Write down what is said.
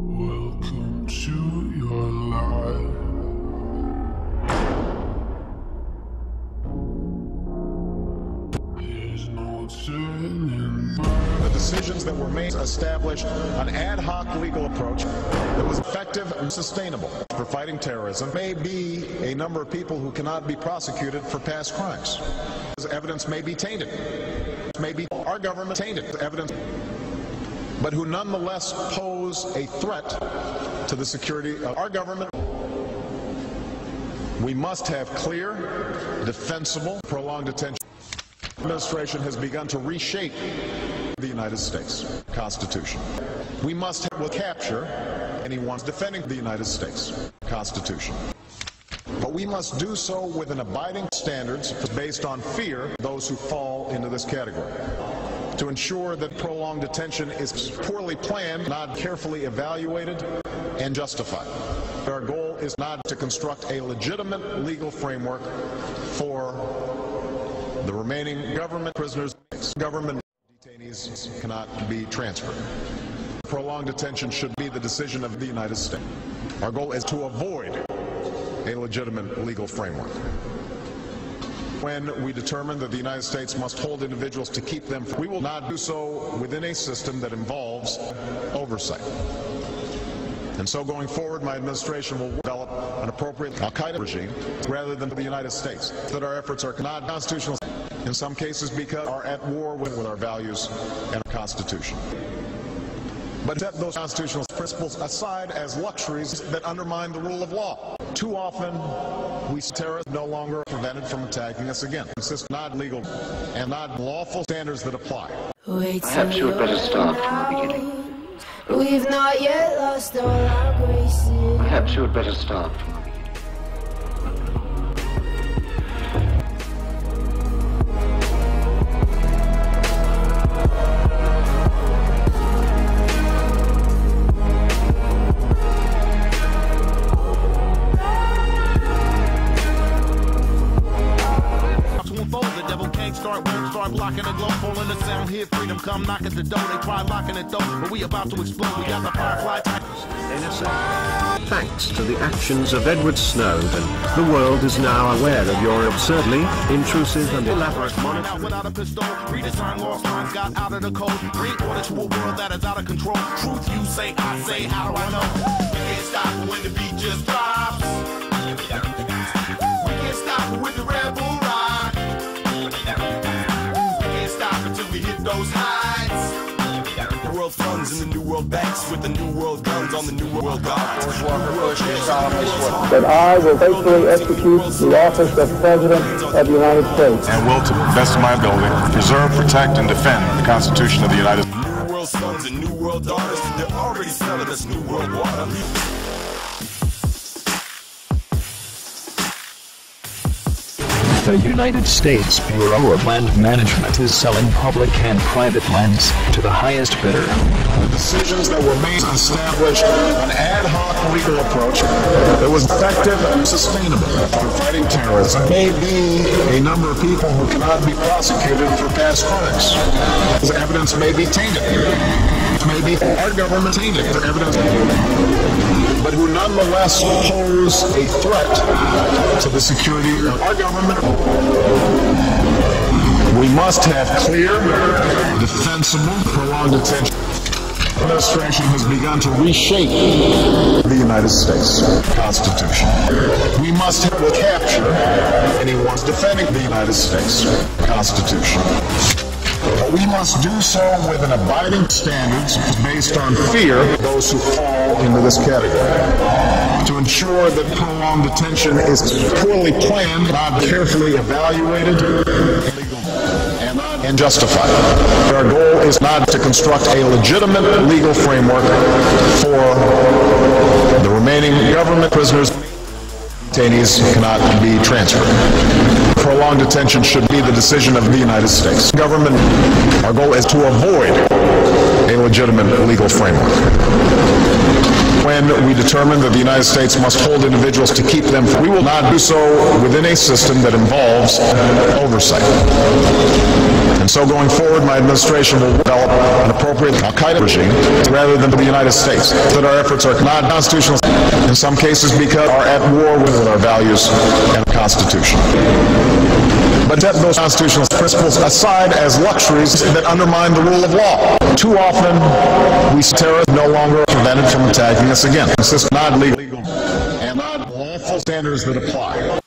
Welcome to your life. There's no turning back. The decisions that were made established an ad hoc legal approach that was effective and sustainable for fighting terrorism. May be a number of people who cannot be prosecuted for past crimes. Evidence may be tainted. Maybe our government tainted evidence, but who nonetheless pose a threat to the security of our government. We must have clear, defensible, prolonged detention. The administration has begun to reshape the United States Constitution. We must capture anyone defending the United States Constitution. But we must do so with an abiding standards based on fear of those who fall into this category. To ensure that prolonged detention is poorly planned, not carefully evaluated, and justified. Our goal is not to construct a legitimate legal framework for the remaining government prisoners. Government detainees cannot be transferred. Prolonged detention should be the decision of the United States. Our goal is to avoid a legitimate legal framework. When we determine that the United States must hold individuals to keep them, we will not do so within a system that involves oversight. And so going forward, my administration will develop an appropriate Al-Qaeda regime rather than the United States. That our efforts are not constitutional in some cases because are at war with our values and our Constitution. But set those constitutional principles aside as luxuries that undermine the rule of law. Too often, we terrorists no longer prevented from attacking us again. It's not legal and not lawful standards that apply. Perhaps you had better start from the beginning. We've not yet lost all our graces. Perhaps you had better start from the beginning. Start blocking the globe, pulling the sound, hear freedom come knock at the door. They try locking it though, but we about to explode. We got the firefly Thanks to the actions of Edward Snowden, the world is now aware of your absurdly intrusive and elaborate monitoring. Without a pistol, redesign lost lines, got out of the code. Bring order to a world that is out of control. Truth you say, I say, how do I know? We can't stop when the beat just drops. We can't stop with the Red Bull ride. We hit those heights. The world funds in the new world banks with the new world guns on the new world gods. That I will faithfully execute the office of President of the United States. And will, to the best of my ability, preserve, protect, and defend the Constitution of the United States. New world sons and new world daughters, they're already selling us new world water. The United States Bureau of Land Management is selling public and private lands to the highest bidder. The decisions that were made established an ad hoc legal approach that was effective and sustainable for fighting terrorism. May be a number of people who cannot be prosecuted for past crimes. Evidence may be tainted. Maybe our government tainted evidence, but who nonetheless pose a threat to the security of our government. We must have clear, defensible, prolonged detention. The administration has begun to reshape the United States Constitution. We must capture anyone defending the United States Constitution. But we must do so with an abiding standards based on fear of those who fall into this category. To ensure that prolonged detention is poorly planned, not carefully evaluated, and justified. Our goal is not to construct a legitimate legal framework for the remaining government prisoners. Detainees cannot be transferred. Prolonged detention should be the decision of the United States government. Our goal is to avoid a legitimate legal framework. When we we determine that the United States must hold individuals to keep them, we will not do so within a system that involves oversight. And so going forward, my administration will develop an appropriate Al-Qaeda regime rather than the United States, that our efforts are not constitutional in some cases because are at war with our values and Constitution. But set those constitutional principles aside as luxuries that undermine the rule of law. Too often, we see terrorists no longer prevented from attacking us again. This is not legal and not lawful standards that apply.